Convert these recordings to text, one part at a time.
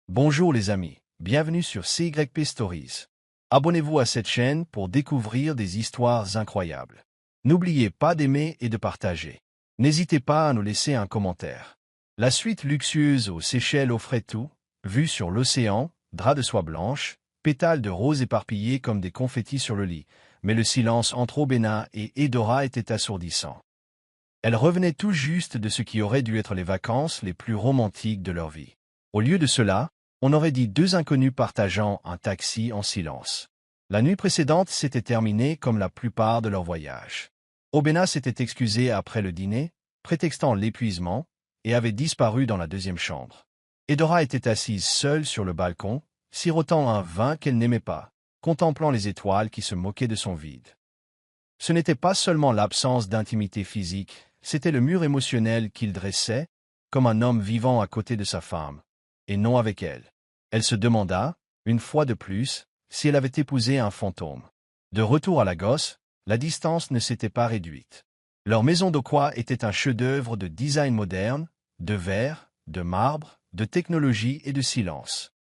Bonjour les amis, bienvenue sur CYP Stories. Abonnez-vous à cette chaîne pour découvrir des histoires incroyables. N'oubliez pas d'aimer et de partager. N'hésitez pas à nous laisser un commentaire. La suite luxueuse aux Seychelles offrait tout, vue sur l'océan, drap de soie blanche, pétales de rose éparpillés comme des confettis sur le lit, mais le silence entre Obena et Edora était assourdissant. Elles revenaient tout juste de ce qui aurait dû être les vacances les plus romantiques de leur vie. Au lieu de cela, on aurait dit deux inconnus partageant un taxi en silence. La nuit précédente s'était terminée comme la plupart de leurs voyages. Obena s'était excusé après le dîner, prétextant l'épuisement, et avait disparu dans la deuxième chambre. Edora était assise seule sur le balcon, sirotant un vin qu'elle n'aimait pas, contemplant les étoiles qui se moquaient de son vide. Ce n'était pas seulement l'absence d'intimité physique, c'était le mur émotionnel qu'il dressait, comme un homme vivant à côté de sa femme, et non avec elle. Elle se demanda, une fois de plus, si elle avait épousé un fantôme. De retour à Lagos, la distance ne s'était pas réduite. Leur maison d'Okwa était un chef-d'œuvre de design moderne, de verre, de marbre, de technologie et de silence.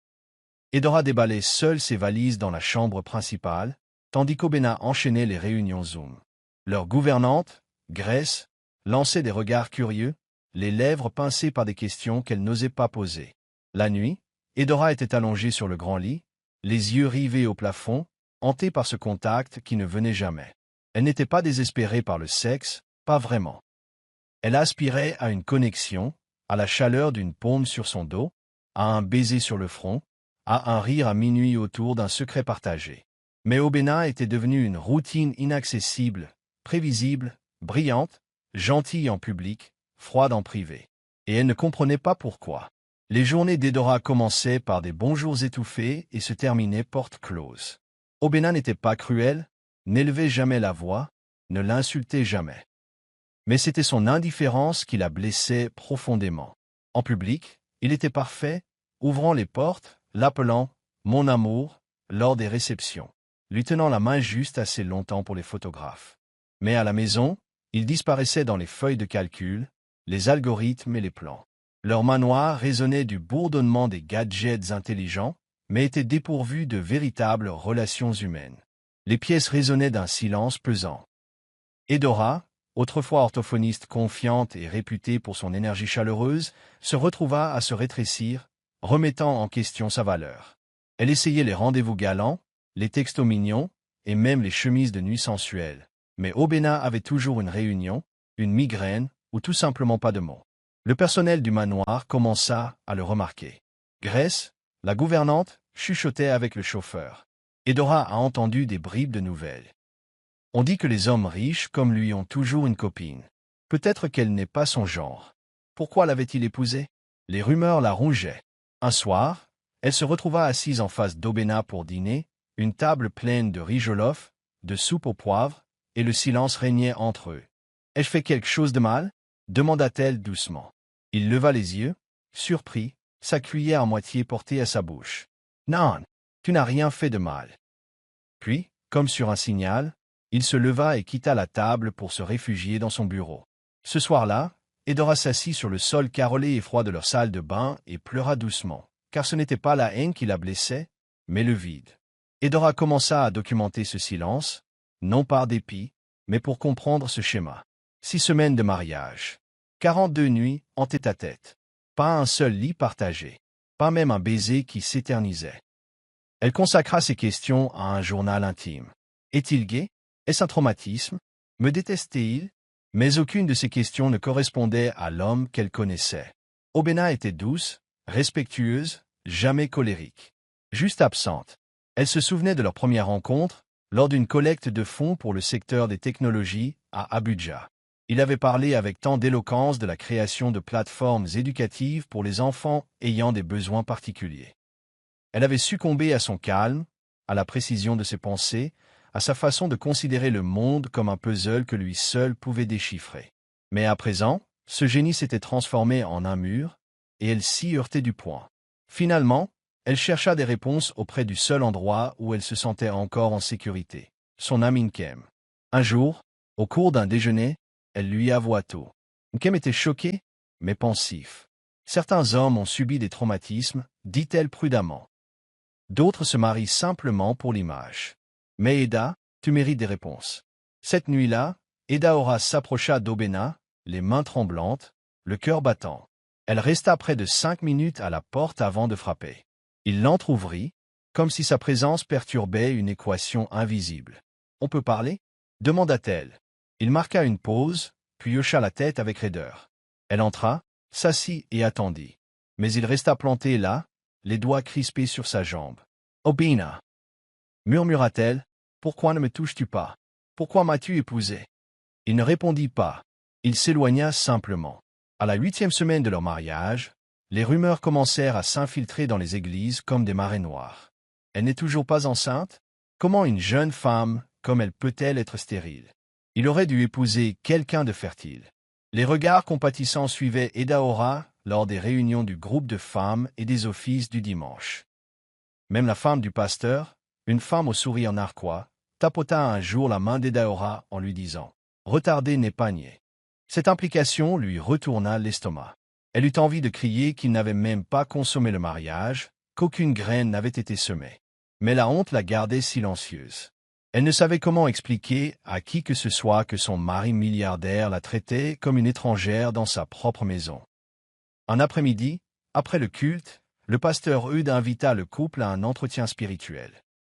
Edora déballait seule ses valises dans la chambre principale, tandis qu'Obena enchaînait les réunions Zoom. Leur gouvernante, Grace, lançait des regards curieux, les lèvres pincées par des questions qu'elle n'osait pas poser. La nuit, Edora était allongée sur le grand lit, les yeux rivés au plafond, hantée par ce contact qui ne venait jamais. Elle n'était pas désespérée par le sexe, pas vraiment. Elle aspirait à une connexion, à la chaleur d'une paume sur son dos, à un baiser sur le front, à un rire à minuit autour d'un secret partagé. Mais Obena était devenue une routine inaccessible, prévisible, brillante, gentille en public, froide en privé. Et elle ne comprenait pas pourquoi. Les journées d'Edora commençaient par des bonjours étouffés et se terminaient porte close. Obena n'était pas cruel, n'élevait jamais la voix, ne l'insultait jamais. Mais c'était son indifférence qui la blessait profondément. En public, il était parfait, ouvrant les portes, l'appelant « mon amour » lors des réceptions, lui tenant la main juste assez longtemps pour les photographes. Mais à la maison, il disparaissait dans les feuilles de calcul, les algorithmes et les plans. Leur manoir résonnait du bourdonnement des gadgets intelligents, mais était dépourvu de véritables relations humaines. Les pièces résonnaient d'un silence pesant. Edora, autrefois orthophoniste confiante et réputée pour son énergie chaleureuse, se retrouva à se rétrécir, remettant en question sa valeur. Elle essayait les rendez-vous galants, les textos mignons, et même les chemises de nuit sensuelles. Mais Obena avait toujours une réunion, une migraine, ou tout simplement pas de mots. Le personnel du manoir commença à le remarquer. Grace, la gouvernante, chuchotait avec le chauffeur. Edora a entendu des bribes de nouvelles. On dit que les hommes riches comme lui ont toujours une copine. Peut-être qu'elle n'est pas son genre. Pourquoi l'avait-il épousée? Les rumeurs la rongeaient. Un soir, elle se retrouva assise en face d'Obena pour dîner, une table pleine de riz jollof, de soupe au poivre, et le silence régnait entre eux. « Ai-je fait quelque chose de mal ?» demanda-t-elle doucement. Il leva les yeux, surpris, sa cuillère à moitié portée à sa bouche. « Non, tu n'as rien fait de mal. » Puis, comme sur un signal, il se leva et quitta la table pour se réfugier dans son bureau. Ce soir-là, Edora s'assit sur le sol carrelé et froid de leur salle de bain et pleura doucement, car ce n'était pas la haine qui la blessait, mais le vide. Edora commença à documenter ce silence, non par dépit, mais pour comprendre ce schéma. 6 semaines de mariage. 42 nuits en tête-à-tête. Pas un seul lit partagé. Pas même un baiser qui s'éternisait. Elle consacra ces questions à un journal intime. Est-il gay? Est-ce un traumatisme? Me détestait-il? Mais aucune de ces questions ne correspondait à l'homme qu'elle connaissait. Obena était douce, respectueuse, jamais colérique. Juste absente. Elle se souvenait de leur première rencontre, lors d'une collecte de fonds pour le secteur des technologies à Abuja. Il avait parlé avec tant d'éloquence de la création de plateformes éducatives pour les enfants ayant des besoins particuliers. Elle avait succombé à son calme, à la précision de ses pensées, à sa façon de considérer le monde comme un puzzle que lui seul pouvait déchiffrer. Mais à présent, ce génie s'était transformé en un mur, et elle s'y heurtait du poing. Finalement, elle chercha des réponses auprès du seul endroit où elle se sentait encore en sécurité, son ami Nkem. Un jour, au cours d'un déjeuner, elle lui avoua tout. Nkem était choqué, mais pensif. Certains hommes ont subi des traumatismes, dit-elle prudemment. D'autres se marient simplement pour l'image. Mais Eda, tu mérites des réponses. Cette nuit-là, Edaora s'approcha d'Obéna, les mains tremblantes, le cœur battant. Elle resta près de 5 minutes à la porte avant de frapper. Il l'entr'ouvrit, comme si sa présence perturbait une équation invisible. « On peut parler » demanda-t-elle. Il marqua une pause, puis hocha la tête avec raideur. Elle entra, s'assit et attendit. Mais il resta planté là, les doigts crispés sur sa jambe. « Obéna » murmura-t-elle, « pourquoi ne me touches-tu pas? Pourquoi m'as-tu épousé ?» Il ne répondit pas. Il s'éloigna simplement. À la 8e semaine de leur mariage, les rumeurs commencèrent à s'infiltrer dans les églises comme des marées noires. Elle n'est toujours pas enceinte? Comment une jeune femme, comme elle peut-elle être stérile? Il aurait dû épouser quelqu'un de fertile. Les regards compatissants suivaient Edaora lors des réunions du groupe de femmes et des offices du dimanche. Même la femme du pasteur, une femme au sourire narquois, tapota un jour la main d'Edaora en lui disant « Retardé n'est pas niais ». Cette implication lui retourna l'estomac. Elle eut envie de crier qu'il n'avait même pas consommé le mariage, qu'aucune graine n'avait été semée. Mais la honte la gardait silencieuse. Elle ne savait comment expliquer à qui que ce soit que son mari milliardaire la traitait comme une étrangère dans sa propre maison. Un après-midi, après le culte, le pasteur Eudes invita le couple à un entretien spirituel.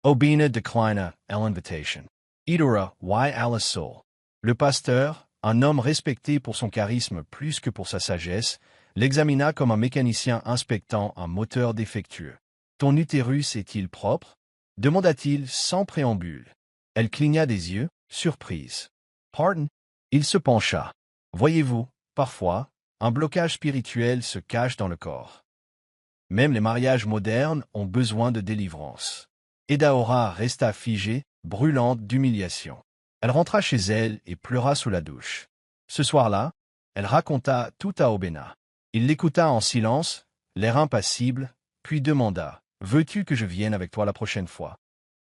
Obéna declina l'invitation. Edaora, why Alice Soul? Le pasteur, un homme respecté pour son charisme plus que pour sa sagesse, l'examina comme un mécanicien inspectant un moteur défectueux. « Ton utérus est-il propre » demanda-t-il sans préambule. Elle cligna des yeux, surprise. « Pardon ?» Il se pencha. « Voyez-vous, parfois, un blocage spirituel se cache dans le corps. Même les mariages modernes ont besoin de délivrance. » Edaora resta figée, brûlante d'humiliation. Elle rentra chez elle et pleura sous la douche. Ce soir-là, elle raconta tout à Obéna. Il l'écouta en silence, l'air impassible, puis demanda « Veux-tu que je vienne avec toi la prochaine fois ?»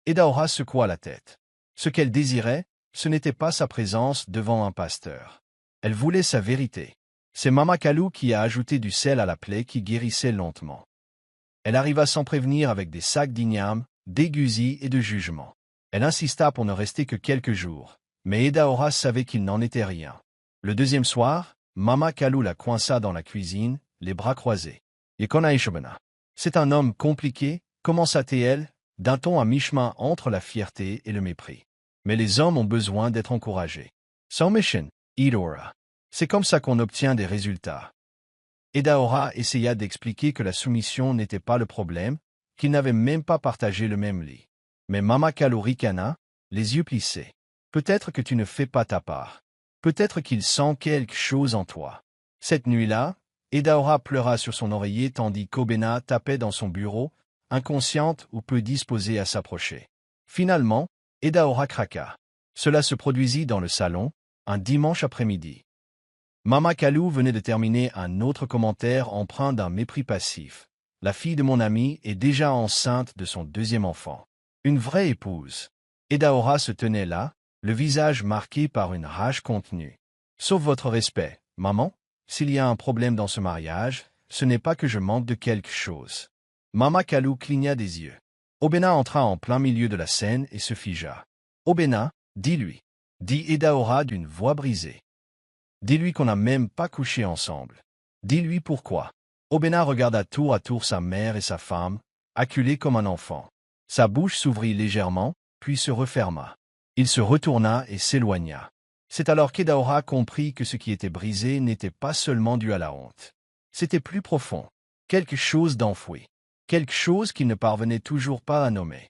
Edaora secoua la tête. Ce qu'elle désirait, ce n'était pas sa présence devant un pasteur. Elle voulait sa vérité. C'est Mama Kalou qui a ajouté du sel à la plaie qui guérissait lentement. Elle arriva sans prévenir avec des sacs d'igname, d'aiguilles et de jugement. Elle insista pour ne rester que quelques jours, mais Edaora savait qu'il n'en était rien. Le deuxième soir, Mama Kalou la coinça dans la cuisine, les bras croisés. « Yekonaishobana. C'est un homme compliqué, commença-t-elle, d'un ton à mi-chemin entre la fierté et le mépris. Mais les hommes ont besoin d'être encouragés. Submission, Edaora. C'est comme ça qu'on obtient des résultats. » Edaora essaya d'expliquer que la soumission n'était pas le problème, qu'ils n'avaient même pas partagé le même lit. Mais Mama Kalou ricana, les yeux plissés. « Peut-être que tu ne fais pas ta part. Peut-être qu'il sent quelque chose en toi. » Cette nuit-là, Edaora pleura sur son oreiller tandis qu'Obéna tapait dans son bureau, inconsciente ou peu disposée à s'approcher. Finalement, Edaora craqua. Cela se produisit dans le salon, un dimanche après-midi. Mama Kalou venait de terminer un autre commentaire empreint d'un mépris passif. « La fille de mon ami est déjà enceinte de son deuxième enfant. Une vraie épouse. » Edaora se tenait là, le visage marqué par une rage contenue. « Sauf votre respect, maman, s'il y a un problème dans ce mariage, ce n'est pas que je manque de quelque chose. » Mama Kalou cligna des yeux. Obéna entra en plein milieu de la scène et se figea. « Obéna, dis-lui. » dit Edaora d'une voix brisée. « Dis-lui qu'on n'a même pas couché ensemble. Dis-lui pourquoi. » Obéna regarda tour à tour sa mère et sa femme, acculé comme un enfant. Sa bouche s'ouvrit légèrement, puis se referma. Il se retourna et s'éloigna. C'est alors qu'Edaora comprit que ce qui était brisé n'était pas seulement dû à la honte. C'était plus profond, quelque chose d'enfoui, quelque chose qu'il ne parvenait toujours pas à nommer.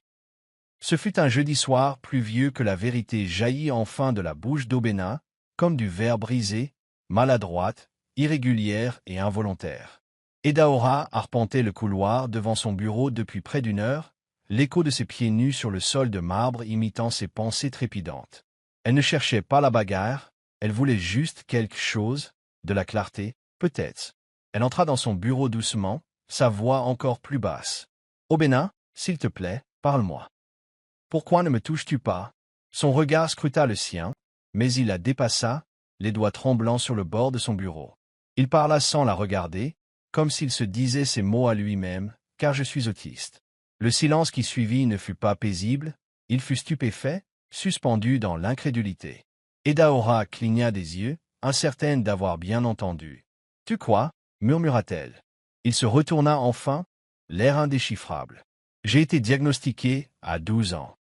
Ce fut un jeudi soir pluvieux que la vérité jaillit enfin de la bouche d'Obéna, comme du verre brisé, maladroite, irrégulière et involontaire. Edaora arpentait le couloir devant son bureau depuis près d'une heure, l'écho de ses pieds nus sur le sol de marbre imitant ses pensées trépidantes. Elle ne cherchait pas la bagarre, elle voulait juste quelque chose, de la clarté, peut-être. Elle entra dans son bureau doucement, sa voix encore plus basse. « Obéna, s'il te plaît, parle-moi. Pourquoi ne me touches-tu pas ?» Son regard scruta le sien, mais il la dépassa, les doigts tremblants sur le bord de son bureau. Il parla sans la regarder, comme s'il se disait ces mots à lui-même, car je suis autiste. Le silence qui suivit ne fut pas paisible, il fut stupéfait, suspendu dans l'incrédulité. Edaora cligna des yeux, incertaine d'avoir bien entendu. « Tu crois ?» murmura-t-elle. Il se retourna enfin, l'air indéchiffrable. « J'ai été diagnostiqué à 12 ans.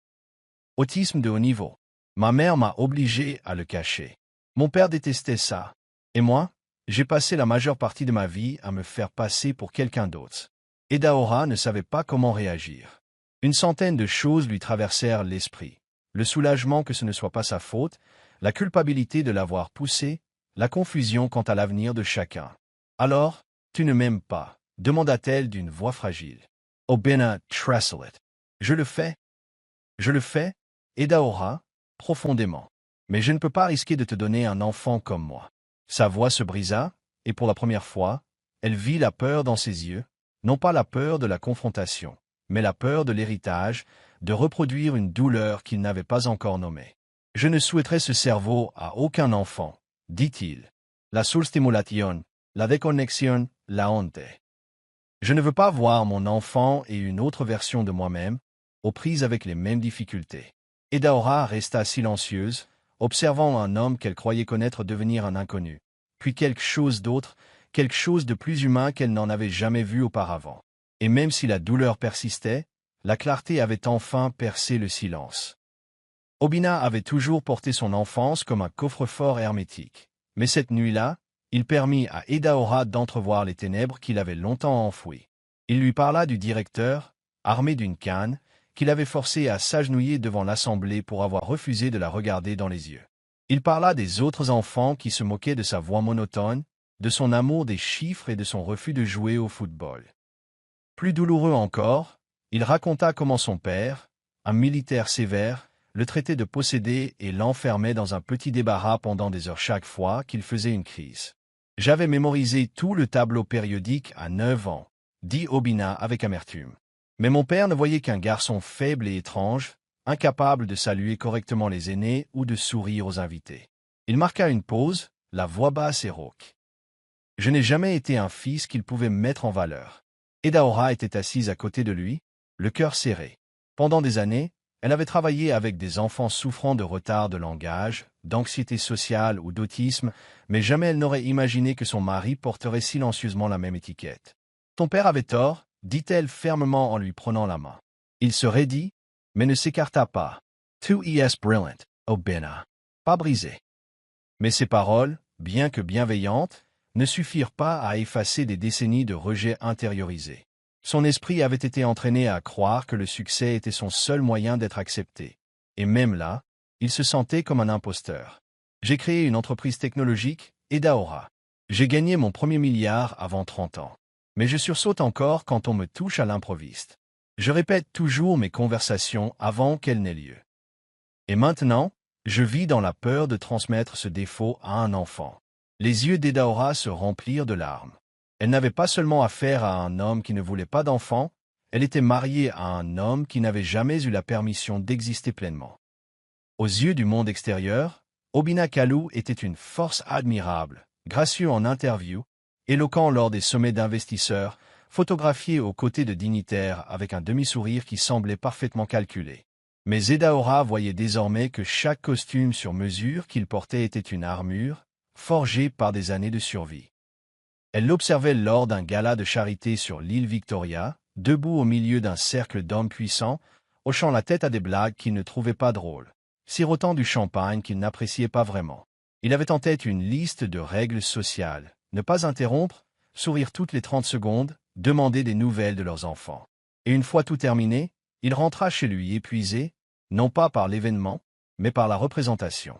Autisme de haut niveau. Ma mère m'a obligé à le cacher. Mon père détestait ça. Et moi, j'ai passé la majeure partie de ma vie à me faire passer pour quelqu'un d'autre. » Edaora ne savait pas comment réagir. Une centaine de choses lui traversèrent l'esprit. Le soulagement que ce ne soit pas sa faute, la culpabilité de l'avoir poussé, la confusion quant à l'avenir de chacun. « Alors, tu ne m'aimes pas ?» demanda-t-elle d'une voix fragile. « Obina Tresslet. Je le fais. Je le fais, Edaora, profondément. Mais je ne peux pas risquer de te donner un enfant comme moi. » Sa voix se brisa, et pour la première fois, elle vit la peur dans ses yeux, non pas la peur de la confrontation, mais la peur de l'héritage, de reproduire une douleur qu'il n'avait pas encore nommée. « Je ne souhaiterais ce cerveau à aucun enfant, dit-il. La surstimulation, la déconnexion, la honte. Je ne veux pas voir mon enfant et une autre version de moi-même, aux prises avec les mêmes difficultés. » Edaora resta silencieuse, observant un homme qu'elle croyait connaître devenir un inconnu, puis quelque chose d'autre, quelque chose de plus humain qu'elle n'en avait jamais vu auparavant. Et même si la douleur persistait, la clarté avait enfin percé le silence. Obina avait toujours porté son enfance comme un coffre-fort hermétique. Mais cette nuit-là, il permit à Edaora d'entrevoir les ténèbres qu'il avait longtemps enfouies. Il lui parla du directeur, armé d'une canne, qu'il avait forcé à s'agenouiller devant l'assemblée pour avoir refusé de la regarder dans les yeux. Il parla des autres enfants qui se moquaient de sa voix monotone, de son amour des chiffres et de son refus de jouer au football. Plus douloureux encore, il raconta comment son père, un militaire sévère, le traitait de possédé et l'enfermait dans un petit débarras pendant des heures chaque fois qu'il faisait une crise. « J'avais mémorisé tout le tableau périodique à 9 ans, dit Obina avec amertume. Mais mon père ne voyait qu'un garçon faible et étrange, incapable de saluer correctement les aînés ou de sourire aux invités. » Il marqua une pause, la voix basse et rauque. « Je n'ai jamais été un fils qu'il pouvait mettre en valeur. » Edaora était assise à côté de lui, le cœur serré. Pendant des années, elle avait travaillé avec des enfants souffrant de retard de langage, d'anxiété sociale ou d'autisme, mais jamais elle n'aurait imaginé que son mari porterait silencieusement la même étiquette. « Ton père avait tort, » dit-elle fermement en lui prenant la main. Il se raidit, mais ne s'écarta pas. « Tu es brillant, Obina. » Pas brisé. Mais ces paroles, bien que bienveillantes, ne suffirent pas à effacer des décennies de rejet intériorisé. Son esprit avait été entraîné à croire que le succès était son seul moyen d'être accepté. Et même là, il se sentait comme un imposteur. « J'ai créé une entreprise technologique, Edaora. J'ai gagné mon premier milliard avant 30 ans. Mais je sursaute encore quand on me touche à l'improviste. Je répète toujours mes conversations avant qu'elles n'aient lieu. Et maintenant, je vis dans la peur de transmettre ce défaut à un enfant. » Les yeux d'Edaora se remplirent de larmes. Elle n'avait pas seulement affaire à un homme qui ne voulait pas d'enfant, elle était mariée à un homme qui n'avait jamais eu la permission d'exister pleinement. Aux yeux du monde extérieur, Obina Kalu était une force admirable, gracieux en interview, éloquent lors des sommets d'investisseurs, photographié aux côtés de dignitaires avec un demi-sourire qui semblait parfaitement calculé. Mais Edaora voyait désormais que chaque costume sur mesure qu'il portait était une armure, forgée par des années de survie. Elle l'observait lors d'un gala de charité sur l'île Victoria, debout au milieu d'un cercle d'hommes puissants, hochant la tête à des blagues qu'il ne trouvait pas drôles, sirotant du champagne qu'il n'appréciait pas vraiment. Il avait en tête une liste de règles sociales. Ne pas interrompre, sourire toutes les 30 secondes, demander des nouvelles de leurs enfants. Et une fois tout terminé, il rentra chez lui épuisé, non pas par l'événement, mais par la représentation.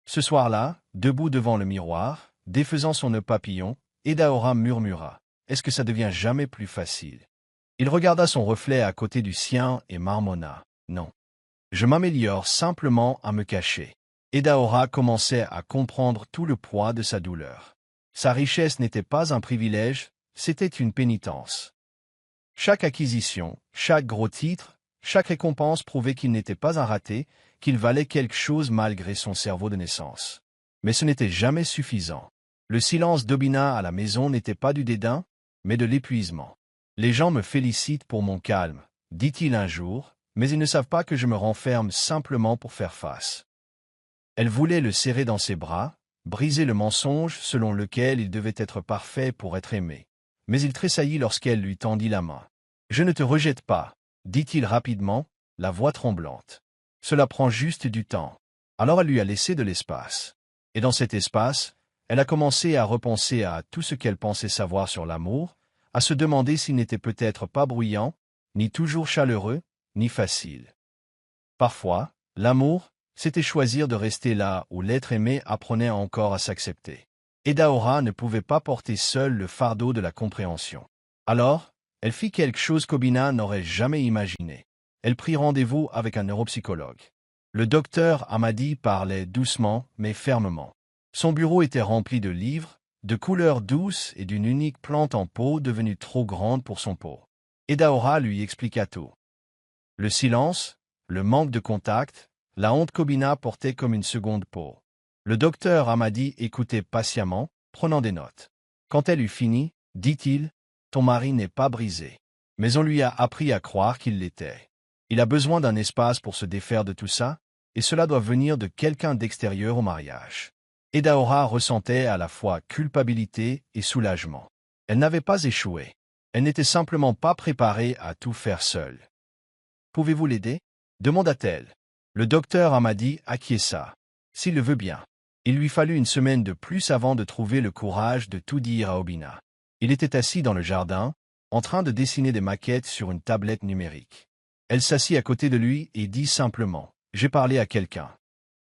Ce soir-là, debout devant le miroir, défaisant son nœud papillon, Edaora murmura « Est-ce que ça devient jamais plus facile ?» Il regarda son reflet à côté du sien et marmonna « Non. Je m'améliore simplement à me cacher. » Edaora commençait à comprendre tout le poids de sa douleur. Sa richesse n'était pas un privilège, c'était une pénitence. Chaque acquisition, chaque gros titre, chaque récompense prouvait qu'il n'était pas un raté, qu'il valait quelque chose malgré son cerveau de naissance. Mais ce n'était jamais suffisant. Le silence d'Obina à la maison n'était pas du dédain, mais de l'épuisement. Les gens me félicitent pour mon calme, dit-il un jour, mais ils ne savent pas que je me renferme simplement pour faire face. Elle voulait le serrer dans ses bras, briser le mensonge selon lequel il devait être parfait pour être aimé. Mais il tressaillit lorsqu'elle lui tendit la main. « Je ne te rejette pas, » dit-il rapidement, la voix tremblante. « Cela prend juste du temps. » Alors elle lui a laissé de l'espace. Et dans cet espace, elle a commencé à repenser à tout ce qu'elle pensait savoir sur l'amour, à se demander s'il n'était peut-être pas bruyant, ni toujours chaleureux, ni facile. Parfois, l'amour, c'était choisir de rester là où l'être aimé apprenait encore à s'accepter. Edaora ne pouvait pas porter seule le fardeau de la compréhension. Alors, elle fit quelque chose qu'Obina n'aurait jamais imaginé. Elle prit rendez-vous avec un neuropsychologue. Le docteur Amadi parlait doucement mais fermement. Son bureau était rempli de livres, de couleurs douces et d'une unique plante en pot devenue trop grande pour son pot. Edaora lui expliqua tout. Le silence, le manque de contact, la honte qu'Obina portait comme une seconde peau. Le docteur Amadi écoutait patiemment, prenant des notes. Quand elle eut fini, dit-il, « Ton mari n'est pas brisé. Mais on lui a appris à croire qu'il l'était. Il a besoin d'un espace pour se défaire de tout ça, et cela doit venir de quelqu'un d'extérieur au mariage. » Edaora ressentait à la fois culpabilité et soulagement. Elle n'avait pas échoué. Elle n'était simplement pas préparée à tout faire seule. « Pouvez-vous l'aider » demanda-t-elle. Le docteur Amadi acquiesça. S'il le veut bien. Il lui fallut une semaine de plus avant de trouver le courage de tout dire à Obina. Il était assis dans le jardin, en train de dessiner des maquettes sur une tablette numérique. Elle s'assit à côté de lui et dit simplement, « J'ai parlé à quelqu'un.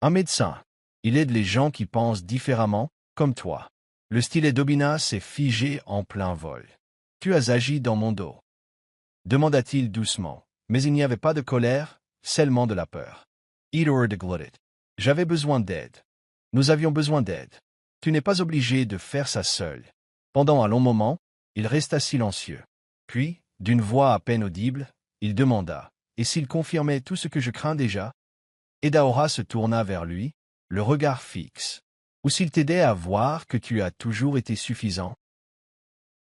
Un médecin. Il aide les gens qui pensent différemment, comme toi. » Le stylet d'Obina s'est figé en plein vol. « Tu as agi dans mon dos. » demanda-t-il doucement. Mais il n'y avait pas de colère, seulement de la peur. Eater de glutted. J'avais besoin d'aide. Nous avions besoin d'aide. Tu n'es pas obligé de faire ça seul. Pendant un long moment, il resta silencieux. Puis, d'une voix à peine audible, il demanda, « Et s'il confirmait tout ce que je crains déjà ?» Edaora se tourna vers lui, le regard fixe. « Ou s'il t'aidait à voir que tu as toujours été suffisant ?»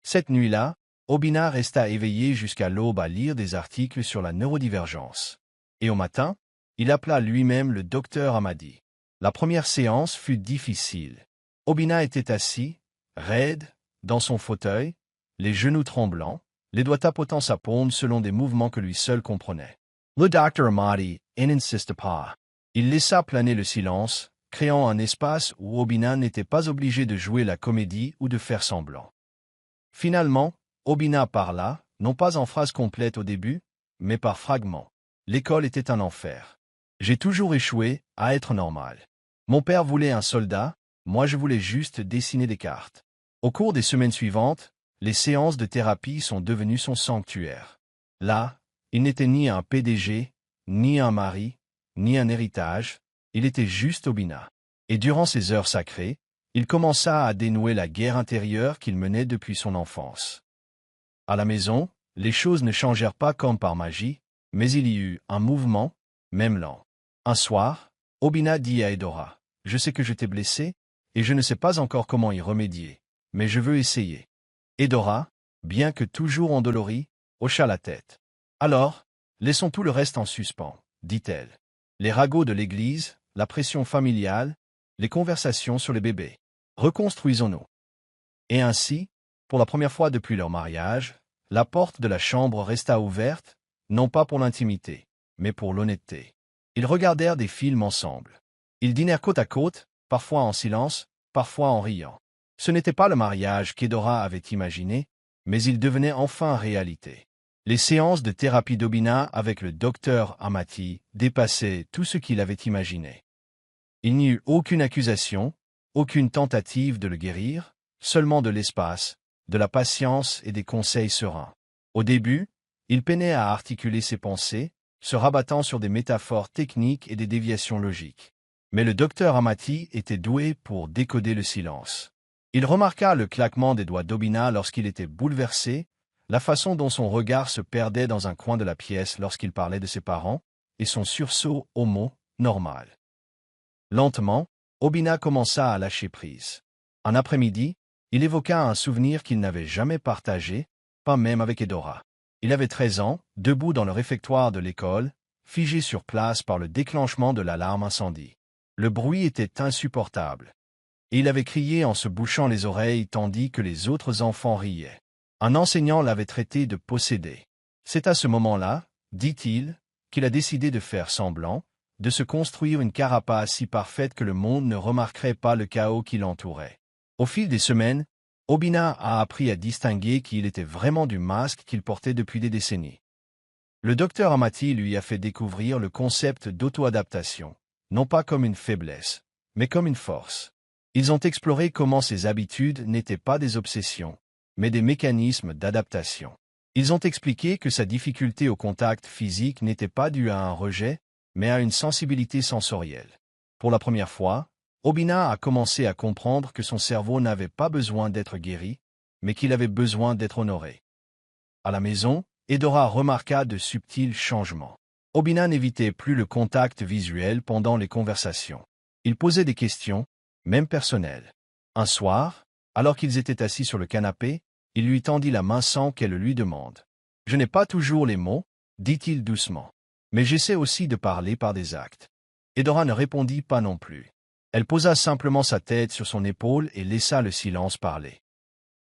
Cette nuit-là, Obina resta éveillé jusqu'à l'aube à lire des articles sur la neurodivergence. Et au matin, il appela lui-même le docteur Amadi. La première séance fut difficile. Obina était assis, raide, dans son fauteuil, les genoux tremblants, les doigts tapotant sa paume selon des mouvements que lui seul comprenait. Le docteur Amadi n'insista pas. Il laissa planer le silence, créant un espace où Obina n'était pas obligé de jouer la comédie ou de faire semblant. Finalement, Obina parla, non pas en phrase complète au début, mais par fragments. L'école était un enfer. J'ai toujours échoué à être normal. Mon père voulait un soldat, moi je voulais juste dessiner des cartes. Au cours des semaines suivantes, les séances de thérapie sont devenues son sanctuaire. Là, il n'était ni un PDG, ni un mari, ni un héritage, il était juste Obina. Et durant ces heures sacrées, il commença à dénouer la guerre intérieure qu'il menait depuis son enfance. À la maison, les choses ne changèrent pas comme par magie, mais il y eut un mouvement, même lent. Un soir, Obina dit à Edaora, « Je sais que je t'ai blessé, et je ne sais pas encore comment y remédier, mais je veux essayer. » Edaora, bien que toujours endolorie, hocha la tête. « Alors, laissons tout le reste en suspens, » dit-elle. « Les ragots de l'église, la pression familiale, les conversations sur les bébés. Reconstruisons-nous. » Et ainsi, pour la première fois depuis leur mariage, la porte de la chambre resta ouverte, non pas pour l'intimité, mais pour l'honnêteté. Ils regardèrent des films ensemble. Ils dînèrent côte à côte, parfois en silence, parfois en riant. Ce n'était pas le mariage qu'Edaora avait imaginé, mais il devenait enfin réalité. Les séances de thérapie d'Obina avec le docteur Amati dépassaient tout ce qu'il avait imaginé. Il n'y eut aucune accusation, aucune tentative de le guérir, seulement de l'espace, de la patience et des conseils sereins. Au début, il peinait à articuler ses pensées, se rabattant sur des métaphores techniques et des déviations logiques. Mais le docteur Amati était doué pour décoder le silence. Il remarqua le claquement des doigts d'Obina lorsqu'il était bouleversé, la façon dont son regard se perdait dans un coin de la pièce lorsqu'il parlait de ses parents, et son sursaut au mot « normal ». Lentement, Obina commença à lâcher prise. Un après-midi, il évoqua un souvenir qu'il n'avait jamais partagé, pas même avec Edora. Il avait 13 ans, debout dans le réfectoire de l'école, figé sur place par le déclenchement de l'alarme incendie. Le bruit était insupportable. Et il avait crié en se bouchant les oreilles tandis que les autres enfants riaient. Un enseignant l'avait traité de possédé. C'est à ce moment-là, dit-il, qu'il a décidé de faire semblant, de se construire une carapace si parfaite que le monde ne remarquerait pas le chaos qui l'entourait. Au fil des semaines, Obina a appris à distinguer qu'il était vraiment du masque qu'il portait depuis des décennies. Le docteur Amati lui a fait découvrir le concept d'auto-adaptation, non pas comme une faiblesse, mais comme une force. Ils ont exploré comment ces habitudes n'étaient pas des obsessions, mais des mécanismes d'adaptation. Ils ont expliqué que sa difficulté au contact physique n'était pas due à un rejet, mais à une sensibilité sensorielle. Pour la première fois, Obina a commencé à comprendre que son cerveau n'avait pas besoin d'être guéri, mais qu'il avait besoin d'être honoré. À la maison, Edora remarqua de subtils changements. Obina n'évitait plus le contact visuel pendant les conversations. Il posait des questions, même personnelles. Un soir, alors qu'ils étaient assis sur le canapé, il lui tendit la main sans qu'elle lui demande. « Je n'ai pas toujours les mots, dit-il doucement. Mais j'essaie aussi de parler par des actes. » Edora ne répondit pas non plus. Elle posa simplement sa tête sur son épaule et laissa le silence parler.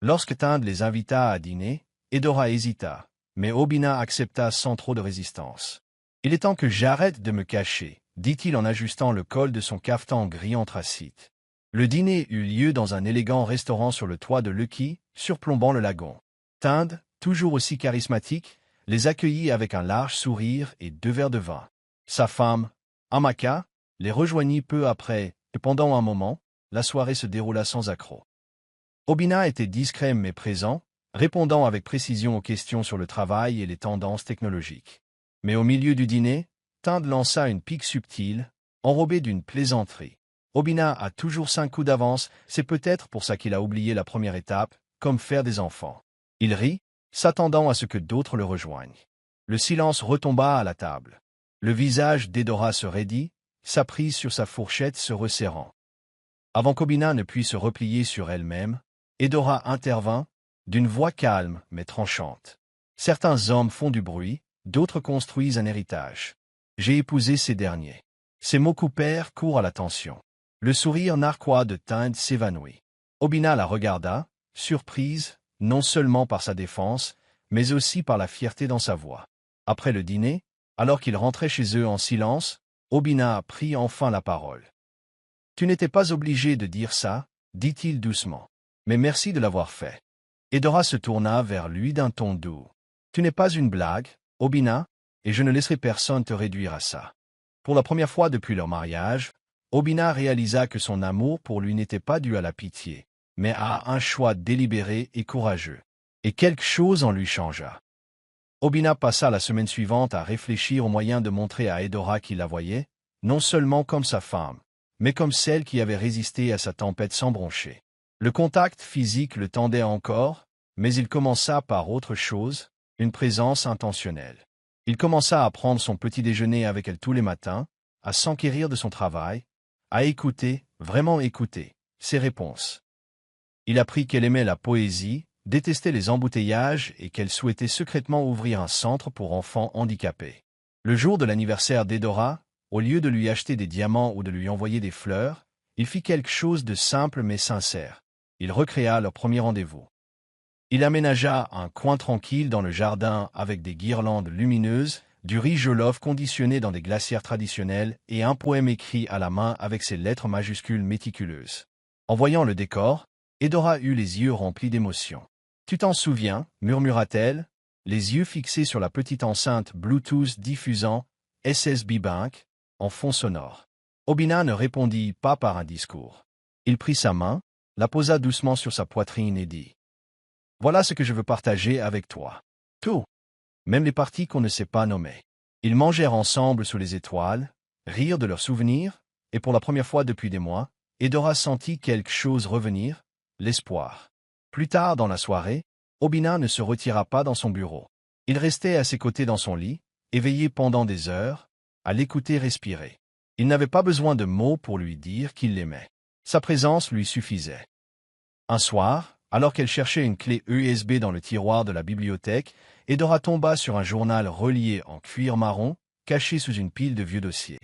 Lorsque Tinde les invita à dîner, Edora hésita, mais Obina accepta sans trop de résistance. « Il est temps que j'arrête de me cacher, » dit-il en ajustant le col de son cafetan gris anthracite. Le dîner eut lieu dans un élégant restaurant sur le toit de Lucky, surplombant le lagon. Tinde, toujours aussi charismatique, les accueillit avec un large sourire et 2 verres de vin. Sa femme, Amaka, les rejoignit peu après, et pendant un moment, la soirée se déroula sans accroc. Obina était discret mais présent, répondant avec précision aux questions sur le travail et les tendances technologiques. Mais au milieu du dîner, Tinde lança une pique subtile, enrobée d'une plaisanterie. Obina a toujours 5 coups d'avance, c'est peut-être pour ça qu'il a oublié la première étape, comme faire des enfants. Il rit, s'attendant à ce que d'autres le rejoignent. Le silence retomba à la table. Le visage d'Edora se raidit, sa prise sur sa fourchette se resserrant. Avant qu'Obina ne puisse se replier sur elle-même, Edora intervint, d'une voix calme mais tranchante. Certains hommes font du bruit, d'autres construisent un héritage. J'ai épousé ces derniers. Ces mots coupèrent court à l'attention. Le sourire narquois de Tinde s'évanouit. Obina la regarda, surprise, non seulement par sa défense, mais aussi par la fierté dans sa voix. Après le dîner, alors qu'ils rentraient chez eux en silence, Obina prit enfin la parole. « Tu n'étais pas obligé de dire ça, » dit-il doucement. « Mais merci de l'avoir fait. » Edora se tourna vers lui d'un ton doux. « Tu n'es pas une blague, Obina, et je ne laisserai personne te réduire à ça. » Pour la première fois depuis leur mariage, Obina réalisa que son amour pour lui n'était pas dû à la pitié, mais à un choix délibéré et courageux. Et quelque chose en lui changea. Obina passa la semaine suivante à réfléchir aux moyens de montrer à Edora qu'il la voyait, non seulement comme sa femme, mais comme celle qui avait résisté à sa tempête sans broncher. Le contact physique le tendait encore, mais il commença par autre chose, une présence intentionnelle. Il commença à prendre son petit déjeuner avec elle tous les matins, à s'enquérir de son travail, à écouter, vraiment écouter, ses réponses. Il apprit qu'elle aimait la poésie, détestait les embouteillages et qu'elle souhaitait secrètement ouvrir un centre pour enfants handicapés. Le jour de l'anniversaire d'Edora, au lieu de lui acheter des diamants ou de lui envoyer des fleurs, il fit quelque chose de simple mais sincère. Il recréa leur premier rendez-vous. Il aménagea un coin tranquille dans le jardin avec des guirlandes lumineuses, du riz jollof conditionné dans des glacières traditionnelles et un poème écrit à la main avec ses lettres majuscules méticuleuses. En voyant le décor, Edora eut les yeux remplis d'émotion. « Tu t'en souviens » murmura-t-elle, les yeux fixés sur la petite enceinte Bluetooth diffusant SSB Bank en fond sonore. Obina ne répondit pas par un discours. Il prit sa main, la posa doucement sur sa poitrine et dit « Voilà ce que je veux partager avec toi. Tout, même les parties qu'on ne sait pas nommer. » Ils mangèrent ensemble sous les étoiles, rirent de leurs souvenirs, et pour la première fois depuis des mois, Edora sentit quelque chose revenir, l'espoir. Plus tard dans la soirée, Obina ne se retira pas dans son bureau. Il restait à ses côtés dans son lit, éveillé pendant des heures, à l'écouter respirer. Il n'avait pas besoin de mots pour lui dire qu'il l'aimait. Sa présence lui suffisait. Un soir, Alors qu'elle cherchait une clé USB dans le tiroir de la bibliothèque, Edora tomba sur un journal relié en cuir marron, caché sous une pile de vieux dossiers.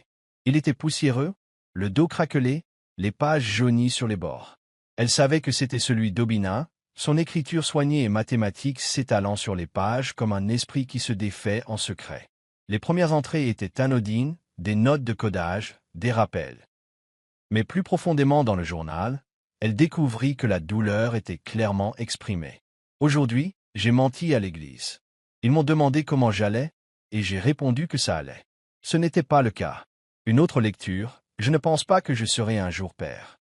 Il était poussiéreux, le dos craquelé, les pages jaunies sur les bords. Elle savait que c'était celui d'Obina, son écriture soignée et mathématique s'étalant sur les pages comme un esprit qui se défait en secret. Les premières entrées étaient anodines, des notes de codage, des rappels. Mais plus profondément dans le journal, elle découvrit que la douleur était clairement exprimée. Aujourd'hui, j'ai menti à l'église. Ils m'ont demandé comment j'allais, et j'ai répondu que ça allait. Ce n'était pas le cas. Une autre lecture, je ne pense pas que je serais un jour père.